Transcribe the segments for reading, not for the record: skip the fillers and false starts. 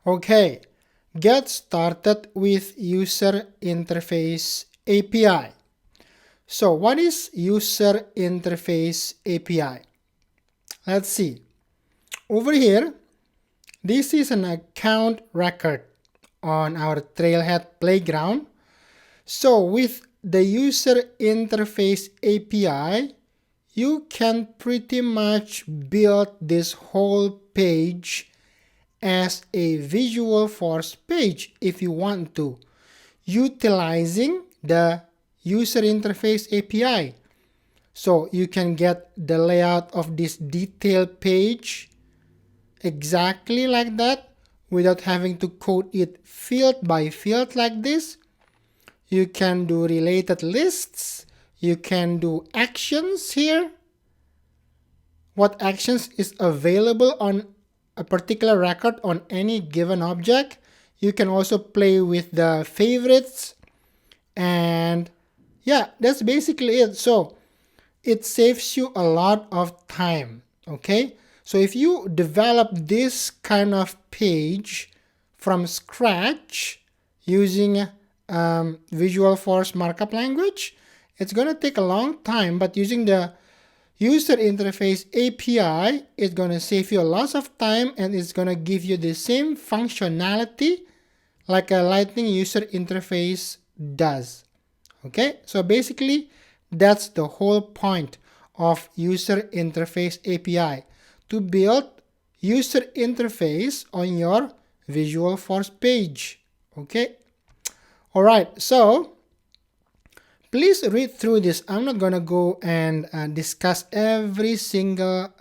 Okay, get started with User Interface API. So what is User Interface API? Let's see. Over here, this is an account record on our Trailhead Playground. So with the User Interface API, you can pretty much build this whole page as a Visualforce page if you want to, utilizing the User Interface API. So you can get the layout of this detailed page exactly like that without having to code it field by field like this. You can do related lists. You can do actions here. What actions is available on a particular record on any given object. You can also play with the favorites. And yeah, that's basically it. So it saves you a lot of time. Okay. So if you develop this kind of page from scratch using Visualforce markup language, it's going to take a long time, but using the User Interface API, it's going to save you a lot of time and it's going to give you the same functionality like a Lightning User Interface does. Okay, so basically that's the whole point of User Interface API, to build user interface on your Visualforce page. Okay, all right, so please read through this. I'm not gonna go and discuss every single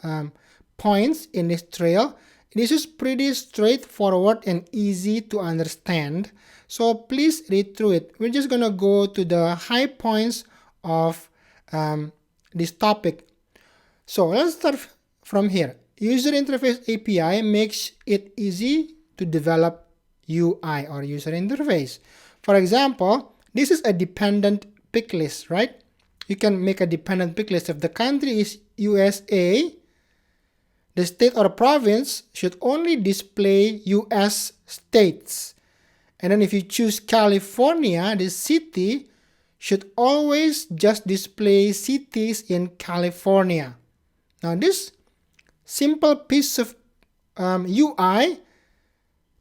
points in this trail. This is pretty straightforward and easy to understand. So please read through it. We're just gonna go to the high points of this topic. So let's start from here. User Interface API makes it easy to develop UI or user interface. For example, this is a dependent pick list, right? You can make a dependent pick list. If the country is USA, the state or province should only display US states. And then if you choose California, the city should always just display cities in California. Now this simple piece of UI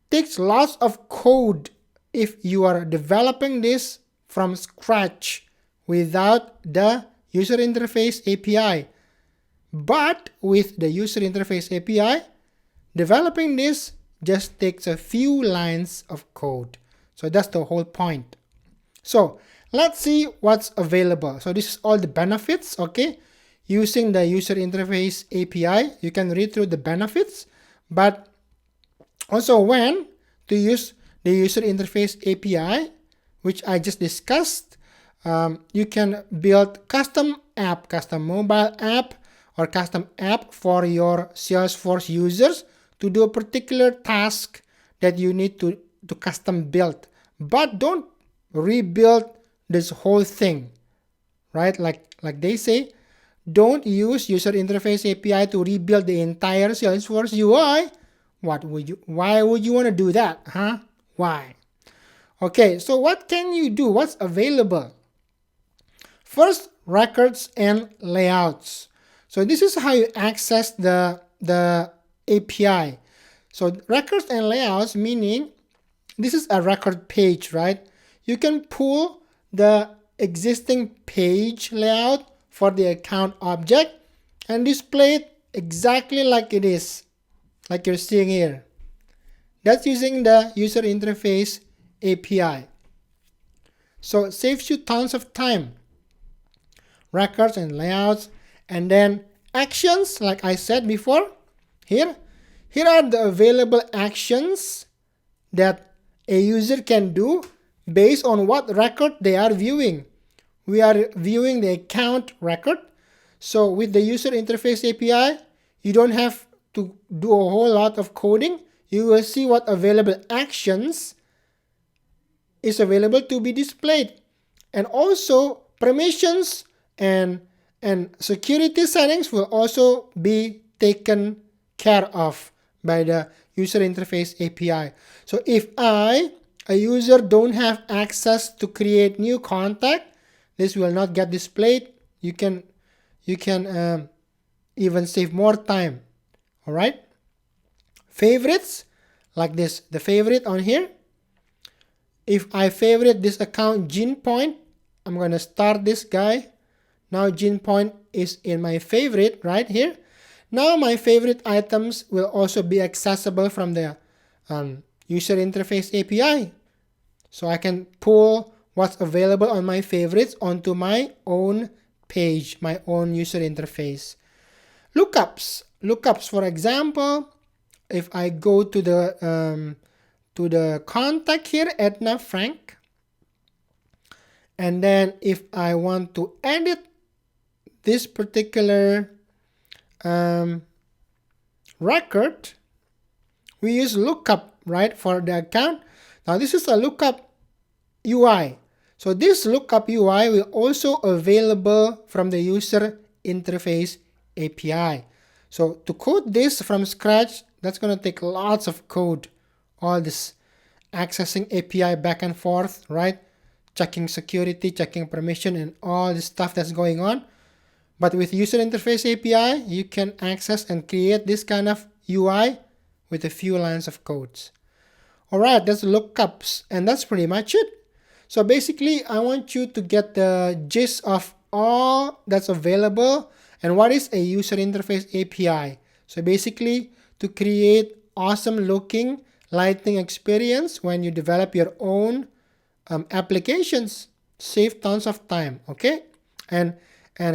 takes lots of code if you are developing this from scratch without the User Interface API. But with the User Interface API, developing this just takes a few lines of code. So that's the whole point. So let's see what's available. So this is all the benefits, okay? Using the User Interface API, you can read through the benefits, but also when to use the User Interface API, which I just discussed, you can build custom app, custom mobile app, or custom app for your Salesforce users to do a particular task that you need to custom build. But don't rebuild this whole thing, right? Like they say, don't use User Interface API to rebuild the entire Salesforce UI. Why would you want to do that, huh? Why? Okay, so what can you do? What's available? First, records and layouts. So this is how you access the API. So records and layouts, meaning this is a record page, right? You can pull the existing page layout for the account object and display it exactly like it is, like you're seeing here. That's using the User Interface API. So it saves you tons of time. Records and layouts, and then actions, like I said before. Here are the available actions that a user can do based on what record they are viewing. We are viewing the account record. So with the User Interface API, you don't have to do a whole lot of coding. You will see what available actions is available to be displayed. And also permissions and security settings will also be taken care of by the user interface API. So if I, a user, don't have access to create new contact, this will not get displayed. You can even save more time. All right. Favorites, like this, the favorite on here. If I favorite this account GenePoint, I'm gonna start this guy. Now GenePoint is in my favorite right here. Now my favorite items will also be accessible from the user interface API. So I can pull what's available on my favorites onto my own page, my own user interface. Lookups, for example, if I go to the contact here, Edna Frank, and then if I want to edit this particular record, we use lookup, right, for the account. Now this is a lookup UI. So this lookup UI will also available from the user interface API. So to code this from scratch, that's going to take lots of code. All this accessing API back and forth, right? Checking security, checking permission, and all this stuff that's going on. But with user interface API, you can access and create this kind of UI with a few lines of codes. All right, that's lookups, and that's pretty much it. So basically, I want you to get the gist of all that's available and what is a user interface API. So basically, to create awesome looking Lightning experience when you develop your own applications, save tons of time, okay? And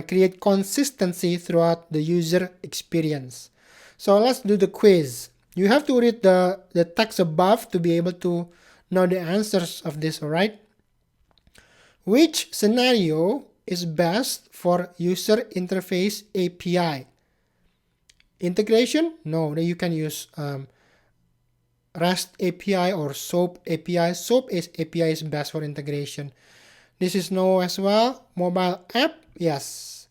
create consistency throughout the user experience. So let's do the quiz. You have to read the text above to be able to know the answers of this, all right? Which scenario is best for user interface API? Integration? No, you can use REST API or SOAP API. SOAP API is best for integration. This is no as well. Mobile app? Yes.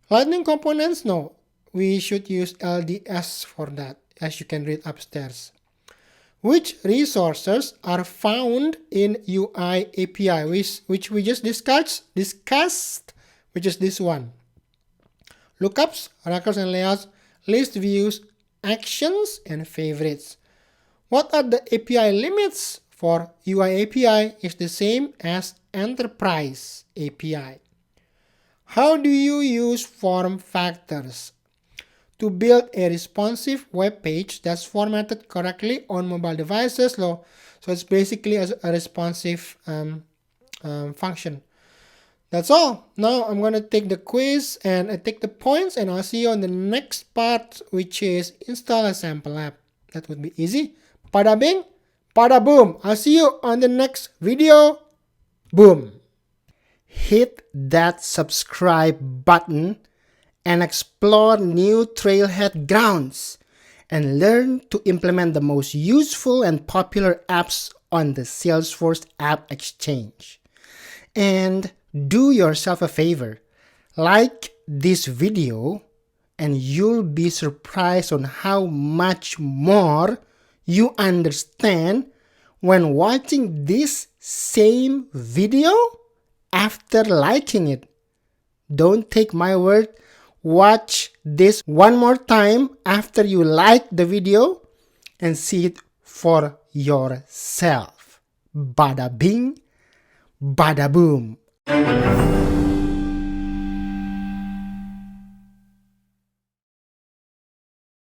Lightning components? No. We should use LDS for that, as you can read upstairs. Which resources are found in UI API, which we just discussed, which is this one. Lookups, records and layouts, list views, actions, and favorites. What are the API limits for UI API is the same as Enterprise API. How do you use form factors? To build a responsive web page that's formatted correctly on mobile devices. So it's basically a responsive function. That's all. Now I'm going to take the quiz and I take the points, and I'll see you on the next part, which is install a sample app. That would be easy. Pada bing, pada boom. I'll see you on the next video. Boom. Hit that subscribe button and explore new Trailhead grounds and learn to implement the most useful and popular apps on the Salesforce App Exchange. And do yourself a favor, like this video, and you'll be surprised on how much more you understand when watching this same video after liking it. Don't take my word. Watch this one more time after you like the video and see it for yourself. Bada bing, bada boom.